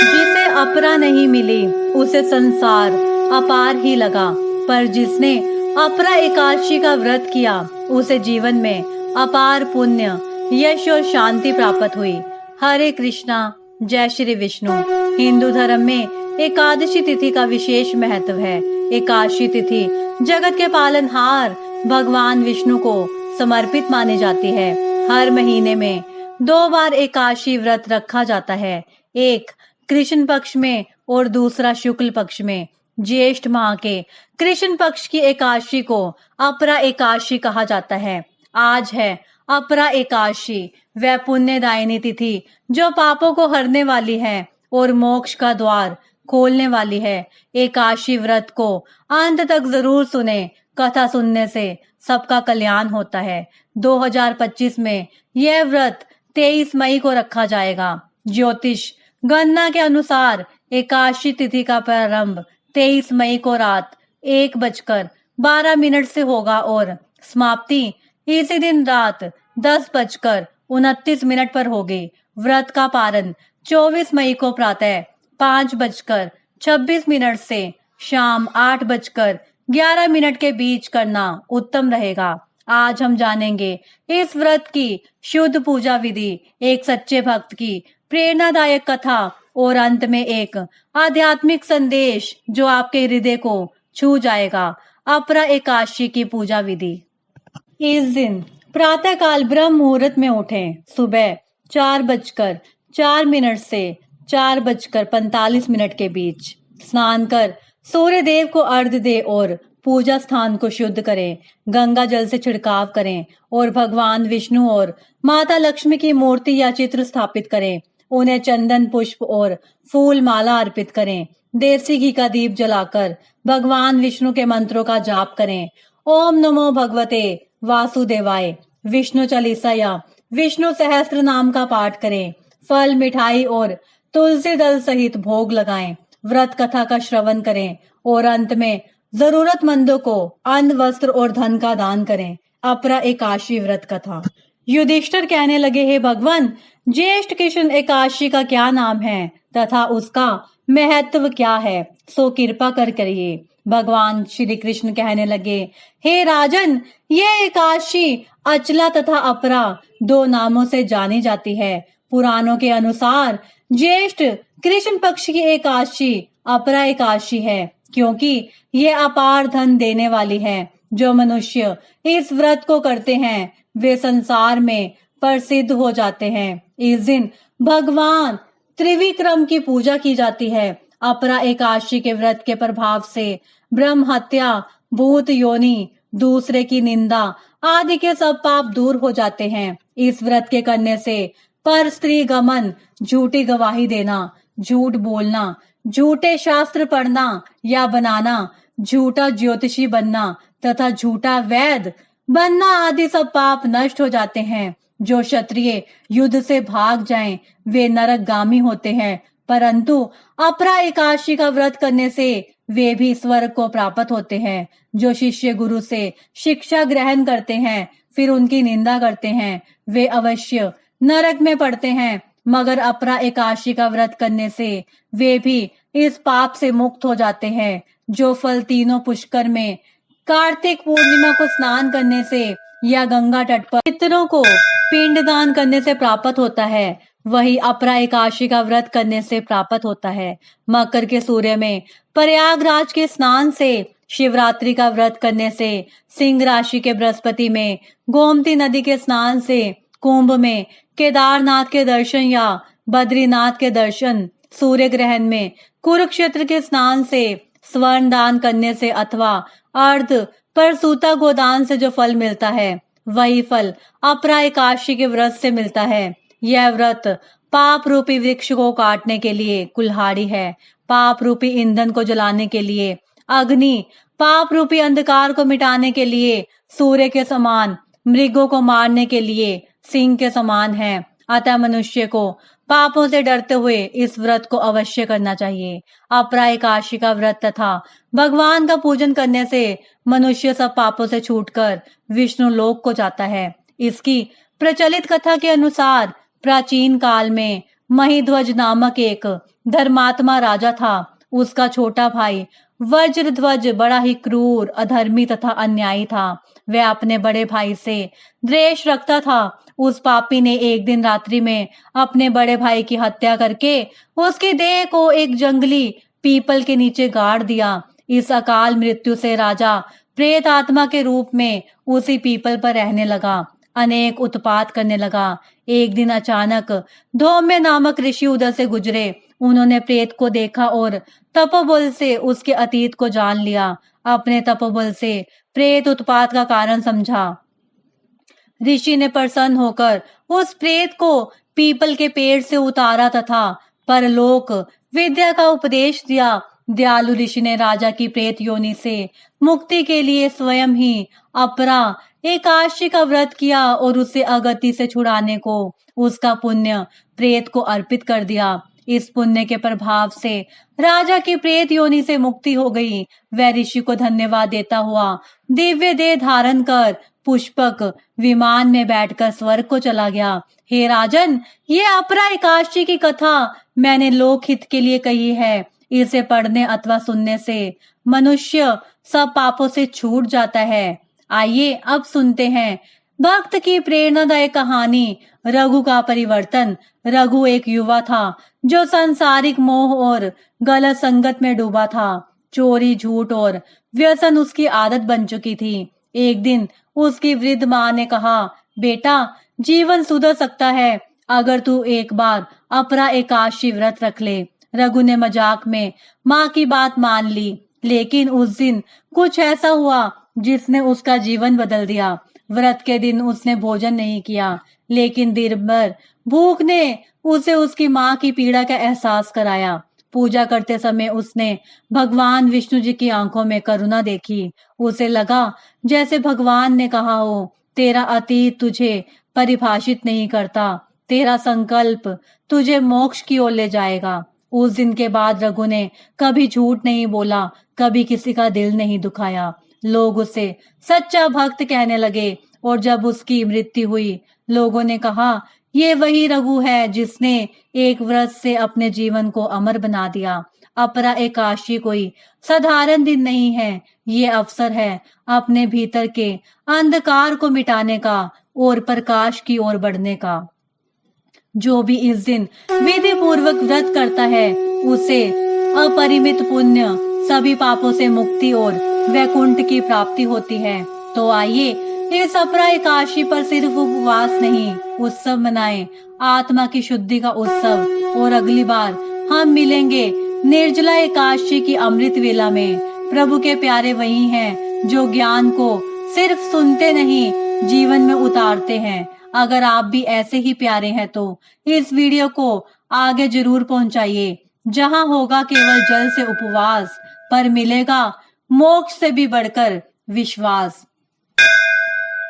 जिसे अपरा नहीं मिली उसे संसार अपार ही लगा, पर जिसने अपरा एकादशी का व्रत किया उसे जीवन में अपार पुण्य, यश और शांति प्राप्त हुई। हरे कृष्णा, जय श्री विष्णु। हिंदू धर्म में एकादशी तिथि का विशेष महत्व है। एकादशी तिथि जगत के पालनहार भगवान विष्णु को समर्पित मानी जाती है। हर महीने में 2 बार एकादशी व्रत रखा जाता है, एक कृष्ण पक्ष में और दूसरा शुक्ल पक्ष में। ज्येष्ठ माह के कृष्ण पक्ष की एकादशी को अपरा एकादशी कहा जाता है। आज है अपरा एकादशी, वह पुण्यदायिनी तिथि जो पापों को हरने वाली है और मोक्ष का द्वार खोलने वाली है। एकादशी व्रत को अंत तक जरूर सुने, कथा सुनने से सबका कल्याण होता है। 2025 में यह व्रत 23 मई को रखा जाएगा। ज्योतिष गणना के अनुसार एकादशी तिथि का प्रारंभ 23 मई को रात 1:12 से होगा और समाप्ति इसी दिन रात 10:29 पर होगी। व्रत का पारण 24 मई को प्रातः 5:26 से शाम 8:11 के बीच करना उत्तम रहेगा। आज हम जानेंगे इस व्रत की शुद्ध पूजा विधि, एक सच्चे भक्त की प्रेरणादायक कथा और अंत में एक आध्यात्मिक संदेश जो आपके हृदय को छू जाएगा। अपरा एकादशी की पूजा विधि। इस दिन प्रातः काल ब्रह्म मुहूर्त में उठें। सुबह 4:04 से 4:45 के बीच स्नान कर सूर्य देव को अर्घ्य दे और पूजा स्थान को शुद्ध करें। गंगा जल से छिड़काव करें और भगवान विष्णु और माता लक्ष्मी की मूर्ति या चित्र स्थापित करें। उन्हें चंदन, पुष्प और फूल माला अर्पित करें। देसी घी का दीप जलाकर भगवान विष्णु के मंत्रों का जाप करें। ओम नमो भगवते वासुदेवाय, विष्णु चालीसा या विष्णु सहस्त्र नाम का पाठ करें। फल, मिठाई और तुलसी दल सहित भोग लगाएं। व्रत कथा का श्रवण करें और अंत में जरूरतमंदों को अन्न, वस्त्र और धन का दान करें। अपरा एकादशी व्रत कथा। युधिष्ठिर कहने लगे, हे भगवान, ज्येष्ठ कृष्ण एकादशी का क्या नाम है तथा उसका महत्व क्या है, सो कृपा कर करिए। भगवान श्री कृष्ण कहने लगे, हे राजन, यह एकादशी अचला तथा अपरा 2 नामों से जानी जाती है। पुराणों के अनुसार ज्येष्ठ कृष्ण पक्ष की एकादशी अपरा एकादशी है, क्योंकि यह अपार धन देने वाली है। जो मनुष्य इस व्रत को करते हैं वे संसार में प्रसिद्ध हो जाते हैं। इस दिन भगवान त्रिविक्रम की पूजा की जाती है। अपरा एकादशी के व्रत के प्रभाव से ब्रह्म हत्या, भूत योनि, दूसरे की निंदा आदि के सब पाप दूर हो जाते हैं। इस व्रत के करने से पर स्त्री गमन, झूठी गवाही देना, झूठ बोलना, झूठे शास्त्र पढ़ना या बनाना, झूठा ज्योतिषी बनना तथा झूठा वैद्य बनना आदि सब पाप नष्ट हो जाते हैं। जो क्षत्रिय युद्ध से भाग जाएं वे नरकगामी होते हैं, परंतु अपरा एकादशी का व्रत करने से वे भी स्वर्ग को प्राप्त होते हैं। जो शिष्य गुरु से शिक्षा ग्रहण करते हैं फिर उनकी निंदा करते हैं वे अवश्य नरक में पड़ते हैं, मगर अपरा एकादशी का व्रत करने से वे भी इस पाप से मुक्त हो जाते हैं। जो फल तीनों पुष्कर में कार्तिक पूर्णिमा को स्नान करने से या गंगा तट पर पितरों को पिंडदान करने से प्राप्त होता है, वही अपरा एकादशी का व्रत करने से प्राप्त होता है। मकर के सूर्य में प्रयागराज के स्नान से, शिवरात्रि का व्रत करने से, सिंह राशि के बृहस्पति में गोमती नदी के स्नान से, कुंभ में केदारनाथ के दर्शन या बद्रीनाथ के दर्शन, सूर्य ग्रहण में कुरुक्षेत्र के स्नान से, स्वर्ण दान करने से अथवा अर्ध पर सूता गोदान से जो फल मिलता है वही फल अपरा एकादशी के व्रत से मिलता है। यह व्रत पाप रूपी वृक्ष को काटने के लिए कुल्हाड़ी है, पाप रूपी ईंधन को जलाने के लिए अग्नि, पाप रूपी अंधकार को मिटाने के लिए सूर्य के समान, मृगों को मारने के लिए सिंह के समान है। अतः मनुष्य को पापों से डरते हुए इस व्रत को अवश्य करना चाहिए। अपरा एकादशी का व्रत तथा भगवान का पूजन करने से मनुष्य सब पापों से छूटकर विष्णु लोक को जाता है। इसकी प्रचलित कथा के अनुसार प्राचीन काल में महिध्वज नामक एक धर्मात्मा राजा था। उसका छोटा भाई वज्रध्वज बड़ा ही क्रूर, अधर्मी तथा अन्यायी था। वह अपने बड़े भाई से द्वेष रखता था। उस पापी ने एक दिन रात्रि में अपने बड़े भाई की हत्या करके उसकी देह को एक जंगली पीपल के नीचे गाड़ दिया। इस अकाल मृत्यु से राजा प्रेत आत्मा के रूप में उसी पीपल पर रहने लगा, अनेक उत्पात करने लगा। एक दिन अचानक धौम्य नामक ऋषि उधर से गुजरे। उन्होंने प्रेत को देखा और तपोबल से उसके अतीत को जान लिया। अपने तपोबल से प्रेत उत्पात का कारण समझा। ऋषि ने प्रसन्न होकर उस प्रेत को पीपल के पेड़ से उतारा तथा परलोक विद्या का उपदेश दिया। दयालु ऋषि ने राजा की प्रेत योनि से मुक्ति के लिए स्वयं ही अपरा एकादशी का व्रत किया और उसे अगति से छुड़ाने को उसका पुण्य प्रेत को अर्पित कर दिया। इस पुण्य के प्रभाव से राजा की प्रेत योनि से मुक्ति हो गई। वह ऋषि को धन्यवाद देता हुआ दिव्य देह धारण कर पुष्पक विमान में बैठकर स्वर्ग को चला गया। हे राजन, ये अपरा एकादशी की कथा मैंने लोकहित के लिए कही है। इसे पढ़ने अथवा सुनने से मनुष्य सब पापों से छूट जाता है। आइए अब सुनते हैं भक्त की प्रेरणादायक कहानी, रघु का परिवर्तन। रघु एक युवा था जो सांसारिक मोह और गलत संगत में डूबा था। चोरी, झूठ और व्यसन उसकी आदत बन चुकी थी। एक दिन उसकी वृद्ध माँ ने कहा, बेटा, जीवन सुधर सकता है अगर तू एक बार अपरा एकादशी व्रत रख ले। रघु ने मजाक में माँ की बात मान ली, लेकिन उस दिन कुछ ऐसा हुआ जिसने उसका जीवन बदल दिया। व्रत के दिन उसने भोजन नहीं किया, लेकिन दिन भर भूख ने उसे उसकी माँ की पीड़ा का एहसास कराया। पूजा करते समय उसने भगवान विष्णु जी की आंखों में करुणा देखी। उसे लगा जैसे भगवान ने कहा हो, तेरा अतीत तुझे परिभाषित नहीं करता, तेरा संकल्प तुझे मोक्ष की ओर ले जाएगा। उस दिन के बाद रघु ने कभी झूठ नहीं बोला, कभी किसी का दिल नहीं दुखाया। लोग उसे सच्चा भक्त कहने लगे और जब उसकी मृत्यु हुई, लोगों ने कहा, ये वही रघु है जिसने एक व्रत से अपने जीवन को अमर बना दिया। अपरा एकादशी कोई साधारण दिन नहीं है, ये अवसर है अपने भीतर के अंधकार को मिटाने का और प्रकाश की ओर बढ़ने का। जो भी इस दिन विधि पूर्वक व्रत करता है उसे अपरिमित पुण्य, सभी पापों से मुक्ति और वैकुंठ की प्राप्ति होती है। तो आइए इस अपरा एकादशी पर सिर्फ उपवास नहीं, उत्सव मनाएं, आत्मा की शुद्धि का उत्सव। और अगली बार हम मिलेंगे निर्जला एकादशी की अमृत वेला में। प्रभु के प्यारे वही हैं जो ज्ञान को सिर्फ सुनते नहीं, जीवन में उतारते हैं। अगर आप भी ऐसे ही प्यारे हैं तो इस वीडियो को आगे जरूर पहुंचाइए। जहां होगा केवल जल से उपवास, पर मिलेगा मोक्ष से भी बढ़कर विश्वास।